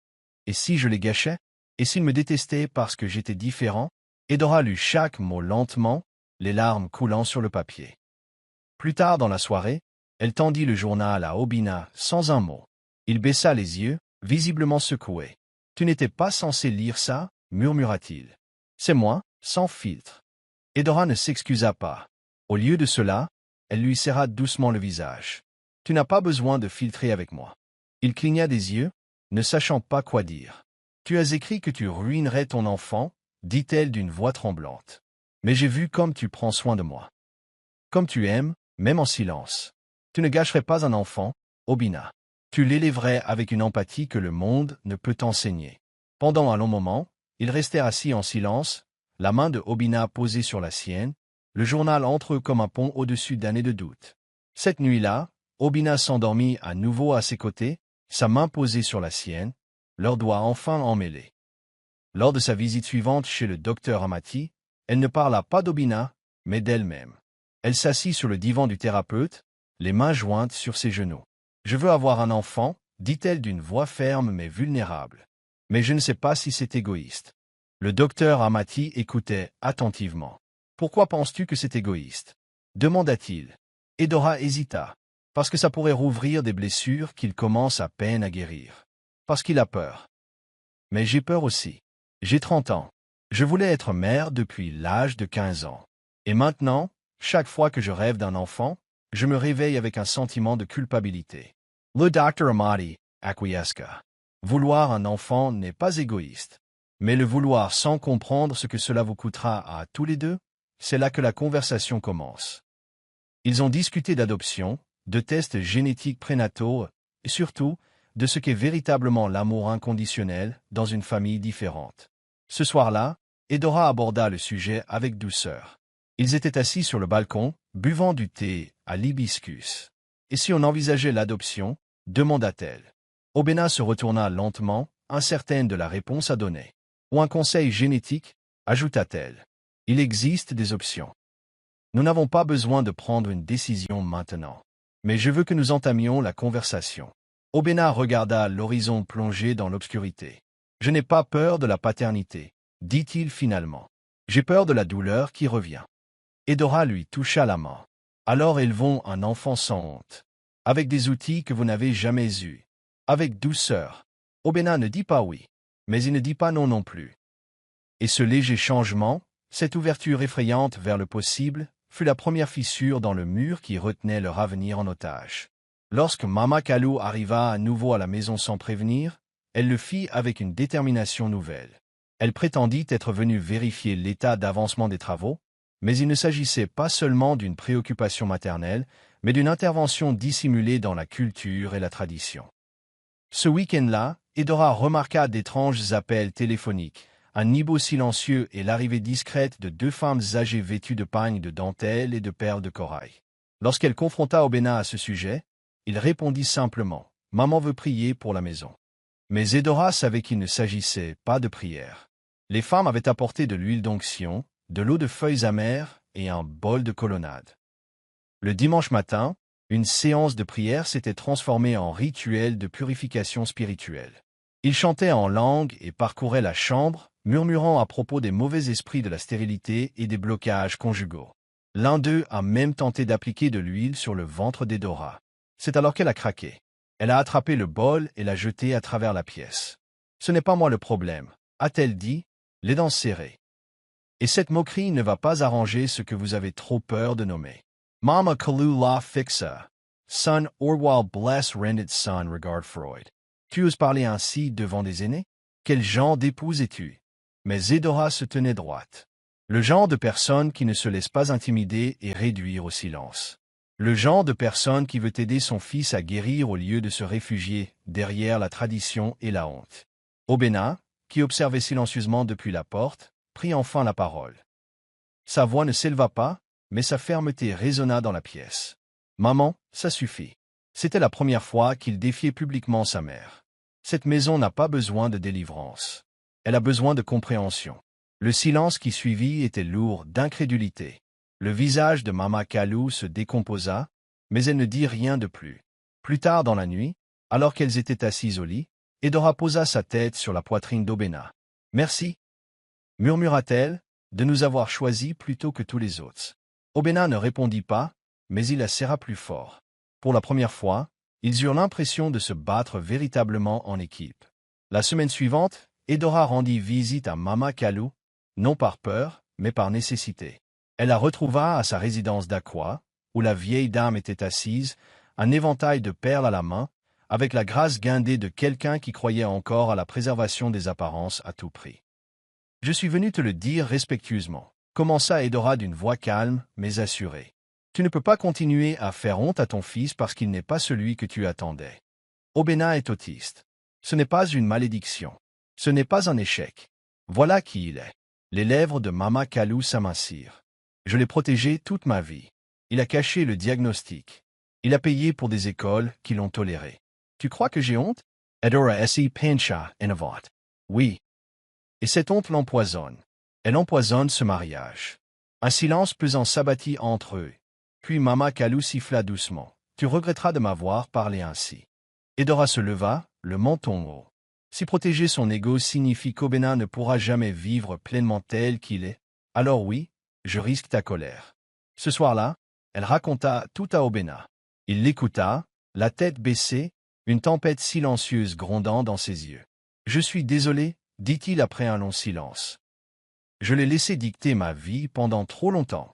Et si je les gâchais? Et s'ils me détestaient parce que j'étais différent? Edora lut chaque mot lentement, les larmes coulant sur le papier. Plus tard dans la soirée, elle tendit le journal à Obina sans un mot. Il baissa les yeux, visiblement secoué. « Tu n'étais pas censé lire ça ?» murmura-t-il. « C'est moi, sans filtre. » Edora ne s'excusa pas. Au lieu de cela, elle lui serra doucement le visage. « Tu n'as pas besoin de filtrer avec moi. » Il cligna des yeux, ne sachant pas quoi dire. « Tu as écrit que tu ruinerais ton enfant, » dit-elle d'une voix tremblante. « Mais j'ai vu comme tu prends soin de moi. Comme tu aimes, même en silence. Tu ne gâcherais pas un enfant, Obina. Tu l'élèverais avec une empathie que le monde ne peut enseigner. » Pendant un long moment, ils restèrent assis en silence, la main de Obina posée sur la sienne, le journal entre eux comme un pont au-dessus d'années de doute. Cette nuit-là, Obina s'endormit à nouveau à ses côtés, sa main posée sur la sienne, leurs doigts enfin emmêlés. Lors de sa visite suivante chez le docteur Amati, elle ne parla pas d'Obina, mais d'elle-même. Elle s'assit sur le divan du thérapeute, les mains jointes sur ses genoux. « Je veux avoir un enfant, » dit-elle d'une voix ferme mais vulnérable. « Mais je ne sais pas si c'est égoïste. » Le docteur Amati écoutait attentivement. « Pourquoi penses-tu que c'est égoïste ?» demanda-t-il. Edora hésita. « Parce que ça pourrait rouvrir des blessures qu'il commence à peine à guérir. Parce qu'il a peur. Mais j'ai peur aussi. J'ai 30 ans. Je voulais être mère depuis l'âge de 15 ans. Et maintenant, chaque fois que je rêve d'un enfant, je me réveille avec un sentiment de culpabilité. » Le docteur Amati acquiesça. Vouloir un enfant n'est pas égoïste. Mais le vouloir sans comprendre ce que cela vous coûtera à tous les deux, c'est là que la conversation commence. Ils ont discuté d'adoption, de tests génétiques prénataux, et surtout, de ce qu'est véritablement l'amour inconditionnel dans une famille différente. Ce soir-là, Edora aborda le sujet avec douceur. Ils étaient assis sur le balcon, buvant du thé à l'hibiscus. « Et si on envisageait l'adoption ?» demanda-t-elle. Obina se retourna lentement, incertaine de la réponse à donner. « Ou un conseil génétique ?» ajouta-t-elle. « Il existe des options. Nous n'avons pas besoin de prendre une décision maintenant. Mais je veux que nous entamions la conversation. » Obina regarda l'horizon plongé dans l'obscurité. « Je n'ai pas peur de la paternité, » dit-il finalement. « J'ai peur de la douleur qui revient. » Edora lui toucha la main. « Alors élevons un enfant sans honte. Avec des outils que vous n'avez jamais eus. Avec douceur. » Obina ne dit pas oui, mais il ne dit pas non non plus. Et ce léger changement, cette ouverture effrayante vers le possible, fut la première fissure dans le mur qui retenait leur avenir en otage. Lorsque Mama Kalou arriva à nouveau à la maison sans prévenir, elle le fit avec une détermination nouvelle. Elle prétendit être venue vérifier l'état d'avancement des travaux, mais il ne s'agissait pas seulement d'une préoccupation maternelle, mais d'une intervention dissimulée dans la culture et la tradition. Ce week-end-là, Edora remarqua d'étranges appels téléphoniques, un nibo silencieux et l'arrivée discrète de 2 femmes âgées vêtues de pagnes de dentelle et de perles de corail. Lorsqu'elle confronta Obina à ce sujet, il répondit simplement « Maman veut prier pour la maison. » Mais Edora savait qu'il ne s'agissait pas de prière. Les femmes avaient apporté de l'huile d'onction, de l'eau de feuilles amères et un bol de colonnade. Le dimanche matin, une séance de prière s'était transformée en rituel de purification spirituelle. Ils chantaient en langue et parcouraient la chambre, murmurant à propos des mauvais esprits de la stérilité et des blocages conjugaux. L'un d'eux a même tenté d'appliquer de l'huile sur le ventre d'Edora. C'est alors qu'elle a craqué. Elle a attrapé le bol et l'a jeté à travers la pièce. « Ce n'est pas moi le problème », a-t-elle dit, les dents serrées. Et cette moquerie ne va pas arranger ce que vous avez trop peur de nommer. Mama Kalou la fixa. Son Orwell bless rendit son regard Freud. Tu oses parler ainsi devant des aînés? Quel genre d'épouse es-tu? Mais Edora se tenait droite. Le genre de personne qui ne se laisse pas intimider et réduire au silence. Le genre de personne qui veut aider son fils à guérir au lieu de se réfugier derrière la tradition et la honte. Obéna, qui observait silencieusement depuis la porte, prit enfin la parole. Sa voix ne s'éleva pas, mais sa fermeté résonna dans la pièce. « Maman, ça suffit. » C'était la première fois qu'il défiait publiquement sa mère. Cette maison n'a pas besoin de délivrance. Elle a besoin de compréhension. Le silence qui suivit était lourd d'incrédulité. Le visage de Mama Kalou se décomposa, mais elle ne dit rien de plus. Plus tard dans la nuit, alors qu'elles étaient assises au lit, Edora posa sa tête sur la poitrine d'Obéna. « Merci, » murmura-t-elle, de nous avoir choisis plutôt que tous les autres. Obéna ne répondit pas, mais il la serra plus fort. Pour la première fois, ils eurent l'impression de se battre véritablement en équipe. La semaine suivante, Edora rendit visite à Mama Kalou, non par peur, mais par nécessité. Elle la retrouva à sa résidence d'Aqua, où la vieille dame était assise, un éventail de perles à la main, avec la grâce guindée de quelqu'un qui croyait encore à la préservation des apparences à tout prix. « Je suis venu te le dire respectueusement, » commença Edora d'une voix calme, mais assurée. « Tu ne peux pas continuer à faire honte à ton fils parce qu'il n'est pas celui que tu attendais. Obéna est autiste. Ce n'est pas une malédiction. Ce n'est pas un échec. Voilà qui il est. » Les lèvres de Mama Kalou s'amincirent. « Je l'ai protégé toute ma vie. Il a caché le diagnostic. Il a payé pour des écoles qui l'ont toléré. Tu crois que j'ai honte? » Edora esi pencha enavant. « Oui. Et cette honte l'empoisonne. Elle empoisonne ce mariage. » Un silence pesant s'abattit entre eux. Puis Mama Kalou siffla doucement. « Tu regretteras de m'avoir parlé ainsi. » Edora se leva, le menton haut. Si protéger son ego signifie qu'Obéna ne pourra jamais vivre pleinement tel qu'il est, alors oui, je risque ta colère. Ce soir-là, elle raconta tout à Obéna. Il l'écouta, la tête baissée, une tempête silencieuse grondant dans ses yeux. « Je suis désolé, » dit-il après un long silence. « Je l'ai laissé dicter ma vie pendant trop longtemps. »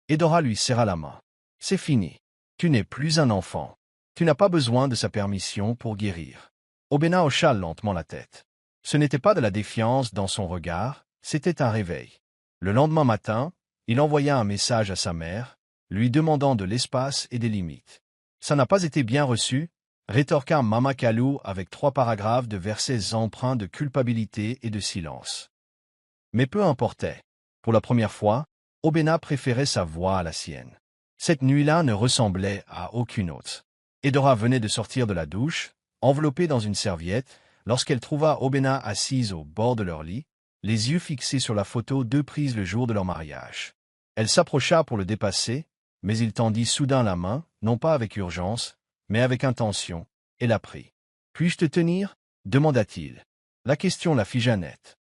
Edora lui serra la main. « C'est fini. Tu n'es plus un enfant. Tu n'as pas besoin de sa permission pour guérir. » Obéna hocha lentement la tête. Ce n'était pas de la défiance dans son regard, c'était un réveil. Le lendemain matin, il envoya un message à sa mère, lui demandant de l'espace et des limites. « Ça n'a pas été bien reçu », rétorqua Mama Kalou avec 3 paragraphes de versets empreints de culpabilité et de silence. Mais peu importait. Pour la première fois, Obéna préférait sa voix à la sienne. Cette nuit-là ne ressemblait à aucune autre. Edora venait de sortir de la douche, enveloppée dans une serviette, lorsqu'elle trouva Obéna assise au bord de leur lit, les yeux fixés sur la photo d'eux prise le jour de leur mariage. Elle s'approcha pour le dépasser, mais il tendit soudain la main, non pas avec urgence, mais avec intention, et la prit. « Puis-je te tenir ?» demanda-t-il. La question la figea net.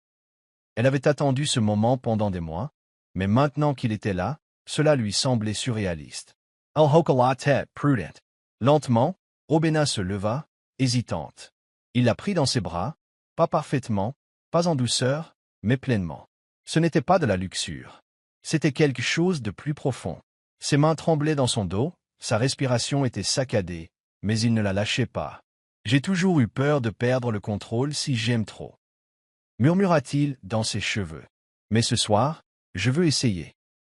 Elle avait attendu ce moment pendant des mois, mais maintenant qu'il était là, cela lui semblait surréaliste. « Elle hocha la tête, prudent. » Lentement, Obéna se leva, hésitante. Il la prit dans ses bras, pas parfaitement, pas en douceur, mais pleinement. Ce n'était pas de la luxure. C'était quelque chose de plus profond. Ses mains tremblaient dans son dos, sa respiration était saccadée, mais il ne la lâchait pas. « J'ai toujours eu peur de perdre le contrôle si j'aime trop. » murmura-t-il dans ses cheveux. « Mais ce soir, je veux essayer. »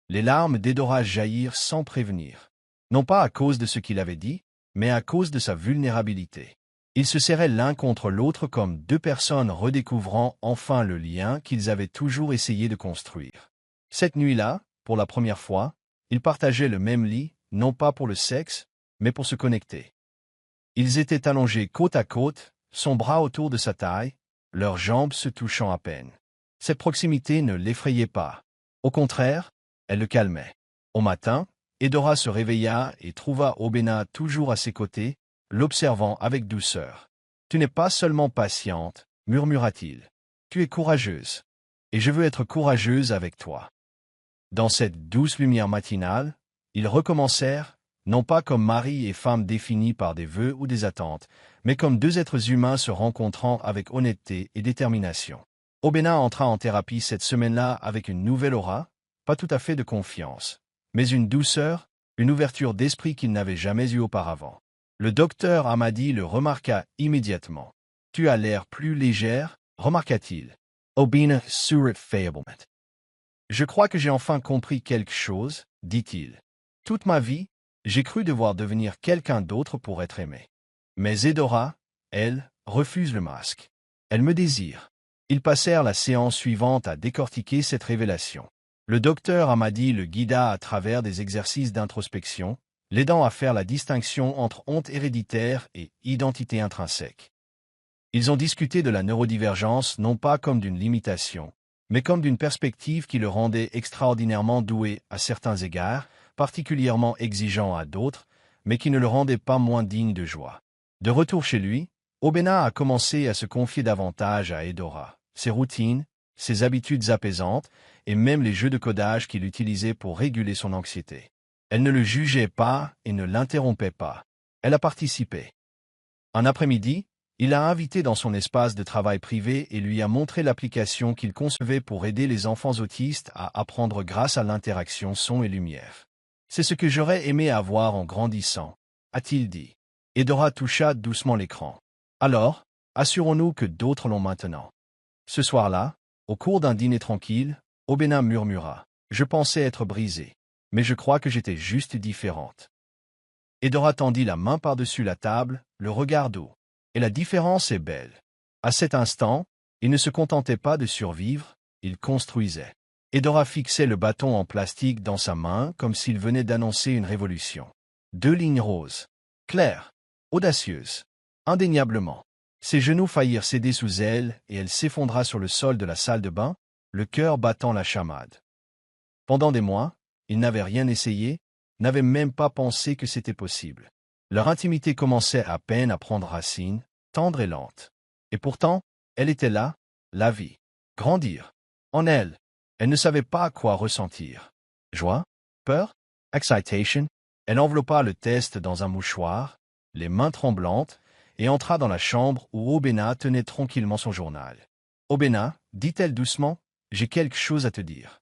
Les larmes d'Edora jaillirent sans prévenir. Non pas à cause de ce qu'il avait dit, mais à cause de sa vulnérabilité. Ils se serraient l'un contre l'autre comme 2 personnes redécouvrant enfin le lien qu'ils avaient toujours essayé de construire. Cette nuit-là, pour la première fois, ils partageaient le même lit, non pas pour le sexe, mais pour se connecter. Ils étaient allongés côte à côte, son bras autour de sa taille, leurs jambes se touchant à peine. Cette proximité ne l'effrayait pas. Au contraire, elle le calmait. Au matin, Edora se réveilla et trouva Obéna toujours à ses côtés, l'observant avec douceur. « Tu n'es pas seulement patiente, » murmura-t-il. « Tu es courageuse. Et je veux être courageuse avec toi. » Dans cette douce lumière matinale, ils recommencèrent, non pas comme mari et femme définis par des vœux ou des attentes, mais comme 2 êtres humains se rencontrant avec honnêteté et détermination. Obéna entra en thérapie cette semaine-là avec une nouvelle aura, pas tout à fait de confiance, mais une douceur, une ouverture d'esprit qu'il n'avait jamais eue auparavant. Le docteur Amadi le remarqua immédiatement. « Tu as l'air plus légère » remarqua-t-il. Obina surit faiblement. Je crois que j'ai enfin compris quelque chose, dit-il. Toute ma vie, j'ai cru devoir devenir quelqu'un d'autre pour être aimé. Mais Edora, elle, refuse le masque. Elle me désire. Ils passèrent la séance suivante à décortiquer cette révélation. Le docteur Amadi le guida à travers des exercices d'introspection, l'aidant à faire la distinction entre honte héréditaire et identité intrinsèque. Ils ont discuté de la neurodivergence non pas comme d'une limitation, mais comme d'une perspective qui le rendait extraordinairement doué à certains égards, particulièrement exigeant à d'autres, mais qui ne le rendait pas moins digne de joie. De retour chez lui, Obena a commencé à se confier davantage à Edora. Ses routines, ses habitudes apaisantes, et même les jeux de codage qu'il utilisait pour réguler son anxiété. Elle ne le jugeait pas et ne l'interrompait pas. Elle a participé. Un après-midi, il l'a invité dans son espace de travail privé et lui a montré l'application qu'il concevait pour aider les enfants autistes à apprendre grâce à l'interaction son et lumière. C'est ce que j'aurais aimé avoir en grandissant, a-t-il dit. Edora toucha doucement l'écran. Alors, assurons-nous que d'autres l'ont maintenant. Ce soir-là, au cours d'un dîner tranquille, Obena murmura. Je pensais être brisée, mais je crois que j'étais juste différente. Edora tendit la main par-dessus la table, le regard doux. Et la différence est belle. À cet instant, il ne se contentait pas de survivre, il construisait. Edora fixait le bâton en plastique dans sa main comme s'il venait d'annoncer une révolution. 2 lignes roses. Claires. Audacieuses. Indéniablement. Ses genoux faillirent céder sous elle et elle s'effondra sur le sol de la salle de bain, le cœur battant la chamade. Pendant des mois, il n'avait rien essayé, n'avait même pas pensé que c'était possible. Leur intimité commençait à peine à prendre racine, tendre et lente. Et pourtant, elle était là, la vie. Grandir. En elle. Elle ne savait pas quoi ressentir. Joie? Peur? Excitation? Elle enveloppa le test dans un mouchoir, les mains tremblantes, et entra dans la chambre où Obena tenait tranquillement son journal. Obena, dit-elle doucement, j'ai quelque chose à te dire.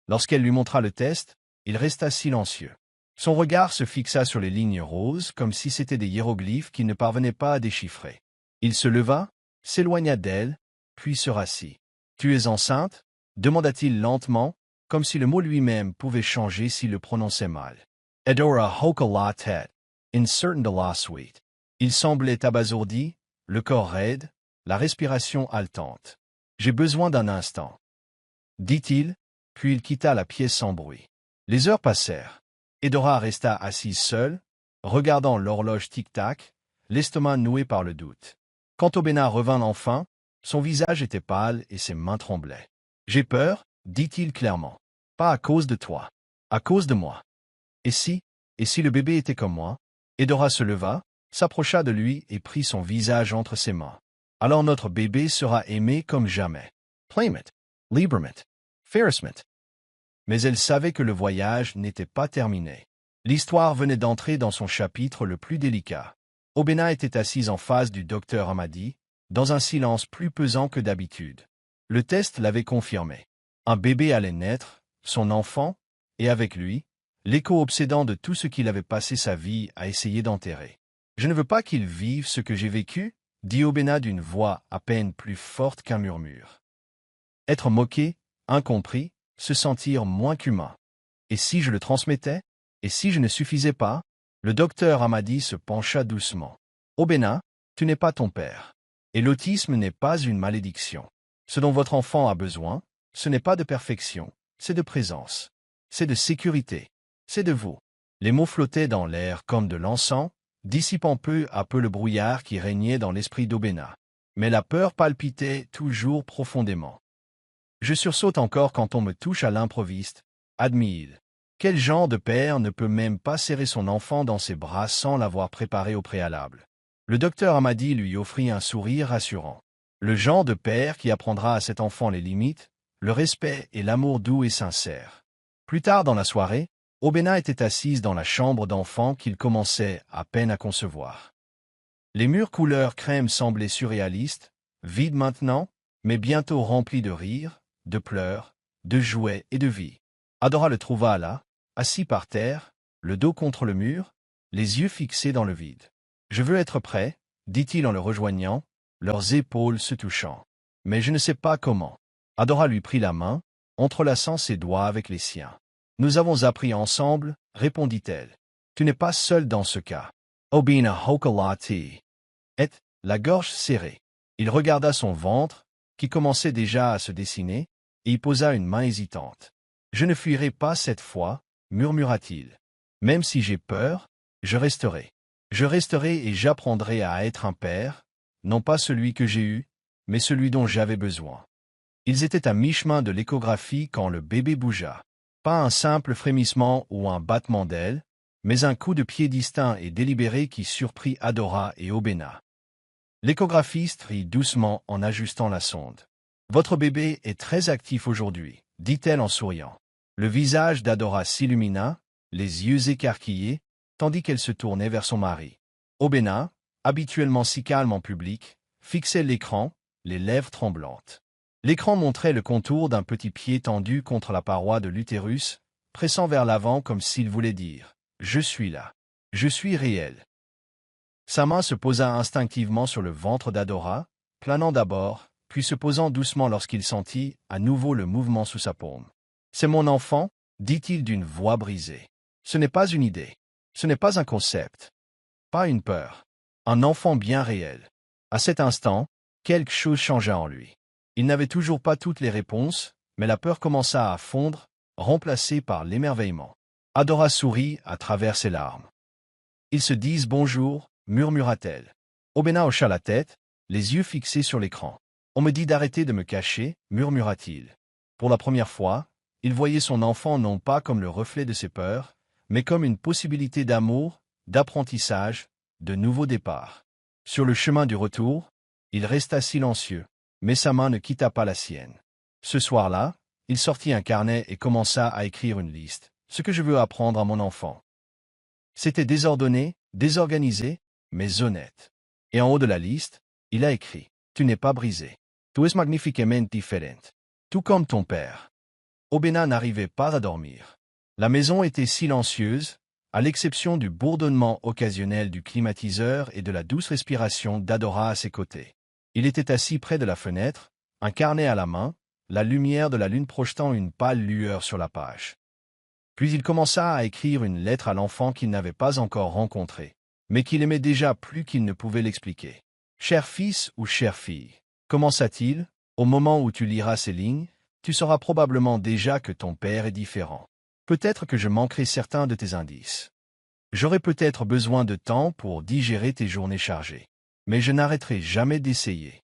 Lorsqu'elle lui montra le test, il resta silencieux. Son regard se fixa sur les lignes roses comme si c'étaient des hiéroglyphes qu'il ne parvenait pas à déchiffrer. Il se leva, s'éloigna d'elle, puis se rassit. « Tu es enceinte » demanda-t-il lentement, comme si le mot lui-même pouvait changer s'il le prononçait mal. Edora hocha la tête, incertain de la suite. Il semblait abasourdi, le corps raide, la respiration haletante. « J'ai besoin d'un instant. » dit-il, puis il quitta la pièce sans bruit. Les heures passèrent. Edora resta assise seule, regardant l'horloge tic-tac, l'estomac noué par le doute. Quand Obena revint enfin, son visage était pâle et ses mains tremblaient. « J'ai peur, » dit-il clairement. « Pas à cause de toi. À cause de moi. » Et si le bébé était comme moi? Edora se leva, s'approcha de lui et prit son visage entre ses mains. « Alors notre bébé sera aimé comme jamais. Playmate, Liebermate, Ferrismate. » Mais elle savait que le voyage n'était pas terminé. L'histoire venait d'entrer dans son chapitre le plus délicat. Obena était assise en face du docteur Amadi, dans un silence plus pesant que d'habitude. Le test l'avait confirmé. Un bébé allait naître, son enfant, et avec lui, l'écho obsédant de tout ce qu'il avait passé sa vie à essayer d'enterrer. « Je ne veux pas qu'il vive ce que j'ai vécu » dit Obena d'une voix à peine plus forte qu'un murmure. Être moqué, incompris, se sentir moins qu'humain. Et si je le transmettais? Et si je ne suffisais pas? Le docteur Amadi se pencha doucement. Obena, tu n'es pas ton père. Et l'autisme n'est pas une malédiction. Ce dont votre enfant a besoin, ce n'est pas de perfection, c'est de présence. C'est de sécurité. C'est de vous. Les mots flottaient dans l'air comme de l'encens, dissipant peu à peu le brouillard qui régnait dans l'esprit d'Obena. Mais la peur palpitait toujours profondément. Je sursaute encore quand on me touche à l'improviste, admit-il. Quel genre de père ne peut même pas serrer son enfant dans ses bras sans l'avoir préparé au préalable? Le docteur Amadi lui offrit un sourire rassurant. Le genre de père qui apprendra à cet enfant les limites, le respect et l'amour doux et sincère. Plus tard dans la soirée, Obena était assise dans la chambre d'enfant qu'il commençait à peine à concevoir. Les murs couleur crème semblaient surréalistes, vides maintenant, mais bientôt remplis de rires, de pleurs, de jouets et de vie. Adora le trouva là, assis par terre, le dos contre le mur, les yeux fixés dans le vide. « Je veux être prêt, » dit-il en le rejoignant, leurs épaules se touchant. mais je ne sais pas comment. Adora lui prit la main, entrelaçant ses doigts avec les siens. Nous avons appris ensemble, répondit-elle. Tu n'es pas seul dans ce cas. Obina hokalati. Et, la gorge serrée. Il regarda son ventre, qui commençait déjà à se dessiner, et y posa une main hésitante. Je ne fuirai pas cette fois, murmura-t-il. Même si j'ai peur, je resterai. Je resterai et j'apprendrai à être un père, non pas celui que j'ai eu, mais celui dont j'avais besoin. Ils étaient à mi-chemin de l'échographie quand le bébé bougea. Pas un simple frémissement ou un battement d'aile, mais un coup de pied distinct et délibéré qui surprit Adora et Obena. L'échographiste rit doucement en ajustant la sonde. « Votre bébé est très actif aujourd'hui, » dit-elle en souriant. Le visage d'Adora s'illumina, les yeux écarquillés, tandis qu'elle se tournait vers son mari. Obena, habituellement si calme en public, fixait l'écran, les lèvres tremblantes. L'écran montrait le contour d'un petit pied tendu contre la paroi de l'utérus, pressant vers l'avant comme s'il voulait dire « Je suis là. Je suis réel. » Sa main se posa instinctivement sur le ventre d'Adora, planant d'abord, puis se posant doucement lorsqu'il sentit à nouveau le mouvement sous sa paume. « C'est mon enfant, » dit-il d'une voix brisée. « Ce n'est pas une idée. Ce n'est pas un concept. Pas une peur. Un enfant bien réel. » À cet instant, quelque chose changea en lui. Il n'avait toujours pas toutes les réponses, mais la peur commença à fondre, remplacée par l'émerveillement. Adora sourit à travers ses larmes. « Ils se disent bonjour, » murmura-t-elle. Obena hocha la tête, les yeux fixés sur l'écran. « On me dit d'arrêter de me cacher, » murmura-t-il. Pour la première fois, il voyait son enfant non pas comme le reflet de ses peurs, mais comme une possibilité d'amour, d'apprentissage, de nouveau départ. Sur le chemin du retour, il resta silencieux, mais sa main ne quitta pas la sienne. Ce soir-là, il sortit un carnet et commença à écrire une liste. Ce que je veux apprendre à mon enfant. C'était désordonné, désorganisé, mais honnête. Et en haut de la liste, il a écrit « Tu n'es pas brisé. Tu es magnifiquement différent. Tout comme ton père. » Obena n'arrivait pas à dormir. La maison était silencieuse, à l'exception du bourdonnement occasionnel du climatiseur et de la douce respiration d'Adora à ses côtés. Il était assis près de la fenêtre, un carnet à la main, la lumière de la lune projetant une pâle lueur sur la page. Puis il commença à écrire une lettre à l'enfant qu'il n'avait pas encore rencontré, mais qu'il aimait déjà plus qu'il ne pouvait l'expliquer. « Cher fils ou chère fille, commença-t-il, au moment où tu liras ces lignes, tu sauras probablement déjà que ton père est différent. Peut-être que je manquerai certains de tes indices. J'aurai peut-être besoin de temps pour digérer tes journées chargées, mais je n'arrêterai jamais d'essayer.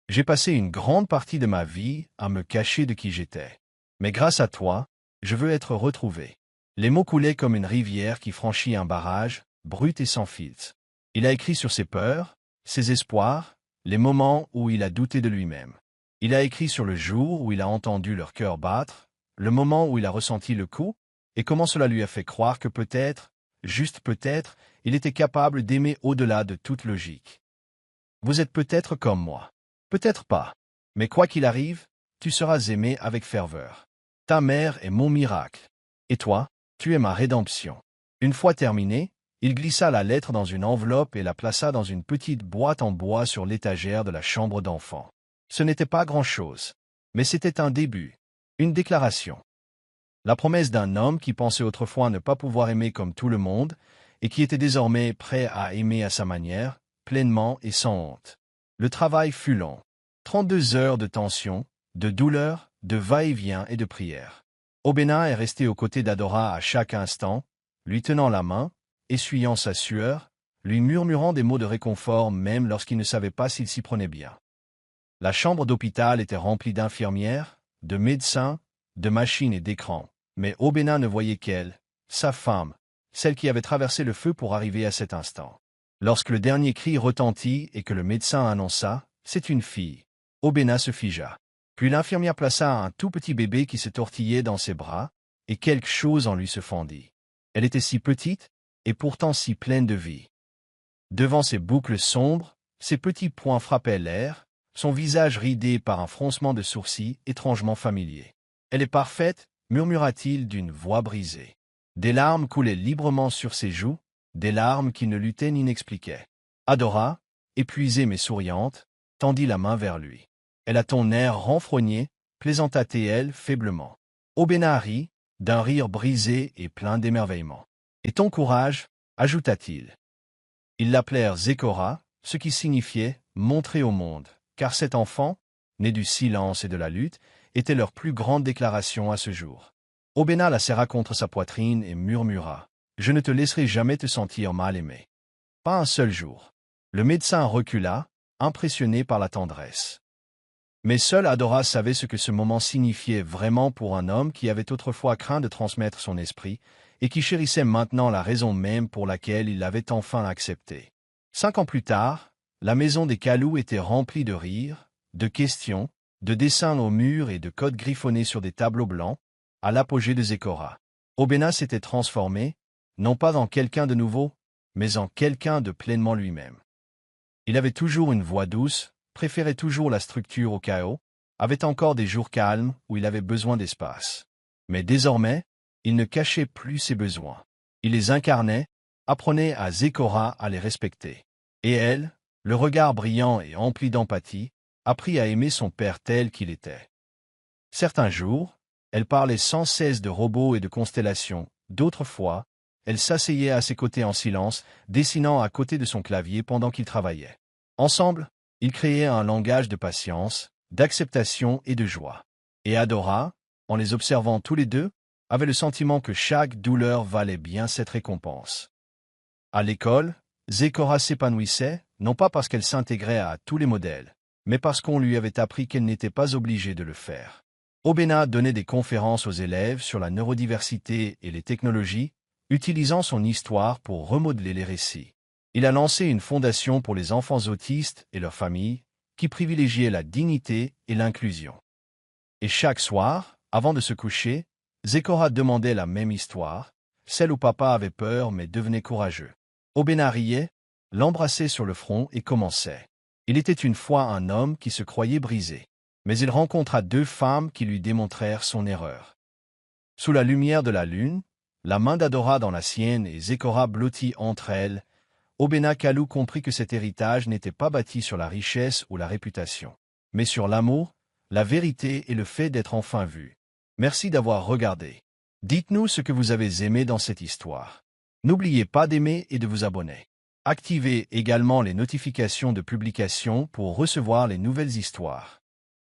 J'ai passé une grande partie de ma vie à me cacher de qui j'étais. Mais grâce à toi, je veux être retrouvé. » Les mots coulaient comme une rivière qui franchit un barrage, brute et sans filtre. Il a écrit sur ses peurs, ses espoirs, les moments où il a douté de lui-même. Il a écrit sur le jour où il a entendu leur cœur battre, le moment où il a ressenti le coup, et comment cela lui a fait croire que peut-être, juste peut-être, il était capable d'aimer au-delà de toute logique. Vous êtes peut-être comme moi. Peut-être pas. Mais quoi qu'il arrive, tu seras aimé avec ferveur. Ta mère est mon miracle. Et toi, tu es ma rédemption. Une fois terminé, il glissa la lettre dans une enveloppe et la plaça dans une petite boîte en bois sur l'étagère de la chambre d'enfant. Ce n'était pas grand-chose, mais c'était un début, une déclaration. La promesse d'un homme qui pensait autrefois ne pas pouvoir aimer comme tout le monde, et qui était désormais prêt à aimer à sa manière, pleinement et sans honte. Le travail fut long. 32 heures de tension, de douleur, de va-et-vient et de prière. Obena est resté aux côtés d'Adora à chaque instant, lui tenant la main, essuyant sa sueur, lui murmurant des mots de réconfort même lorsqu'il ne savait pas s'il s'y prenait bien. La chambre d'hôpital était remplie d'infirmières, de médecins, de machines et d'écrans, mais Obena ne voyait qu'elle, sa femme, celle qui avait traversé le feu pour arriver à cet instant. Lorsque le dernier cri retentit et que le médecin annonça « C'est une fille », Obena se figea. Puis l'infirmière plaça un tout petit bébé qui se tortillait dans ses bras, et quelque chose en lui se fendit. Elle était si petite, et pourtant si pleine de vie. Devant ses boucles sombres, ses petits poings frappaient l'air, son visage ridé par un froncement de sourcils étrangement familier. « Elle est parfaite » murmura-t-il d'une voix brisée. Des larmes coulaient librement sur ses joues, des larmes qui ne luttaient ni n'expliquaient. Adora, épuisée mais souriante, tendit la main vers lui. Elle a ton air renfrogné, plaisanta-t-elle faiblement. Obéna rit, d'un rire brisé et plein d'émerveillement. Et ton courage, ajouta-t-il. Ils l'appelèrent Zécora, ce qui signifiait « montrer au monde », car cet enfant, né du silence et de la lutte, était leur plus grande déclaration à ce jour. Obéna la serra contre sa poitrine et murmura « Je ne te laisserai jamais te sentir mal aimé. » Pas un seul jour. Le médecin recula, impressionné par la tendresse. Mais seule Adora savait ce que ce moment signifiait vraiment pour un homme qui avait autrefois craint de transmettre son esprit et qui chérissait maintenant la raison même pour laquelle il l'avait enfin accepté. 5 ans plus tard, la maison des Kalou était remplie de rires, de questions, de dessins aux murs et de codes griffonnés sur des tableaux blancs, à l'apogée de Zécora. Obéna s'était transformé, non pas en quelqu'un de nouveau, mais en quelqu'un de pleinement lui-même. Il avait toujours une voix douce, préférait toujours la structure au chaos, avait encore des jours calmes où il avait besoin d'espace. Mais désormais, il ne cachait plus ses besoins. Il les incarnait, apprenait à Zécora à les respecter. Et elle, le regard brillant et empli d'empathie, apprit à aimer son père tel qu'il était. Certains jours, elle parlait sans cesse de robots et de constellations. D'autres fois, elle s'asseyait à ses côtés en silence, dessinant à côté de son clavier pendant qu'il travaillait. Ensemble, ils créaient un langage de patience, d'acceptation et de joie. Et Adora, en les observant tous les deux, avait le sentiment que chaque douleur valait bien cette récompense. À l'école, Zécora s'épanouissait, non pas parce qu'elle s'intégrait à tous les modèles, mais parce qu'on lui avait appris qu'elle n'était pas obligée de le faire. Obéna donnait des conférences aux élèves sur la neurodiversité et les technologies, utilisant son histoire pour remodeler les récits. Il a lancé une fondation pour les enfants autistes et leurs familles, qui privilégiait la dignité et l'inclusion. Et chaque soir, avant de se coucher, Zécora demandait la même histoire, celle où papa avait peur mais devenait courageux. Obéna riait, l'embrassait sur le front et commençait. Il était une fois un homme qui se croyait brisé. Mais il rencontra 2 femmes qui lui démontrèrent son erreur. Sous la lumière de la lune, la main d'Adora dans la sienne et Zécora blottie entre elles, Obéna Kalou comprit que cet héritage n'était pas bâti sur la richesse ou la réputation, mais sur l'amour, la vérité et le fait d'être enfin vu. Merci d'avoir regardé. Dites-nous ce que vous avez aimé dans cette histoire. N'oubliez pas d'aimer et de vous abonner. Activez également les notifications de publication pour recevoir les nouvelles histoires.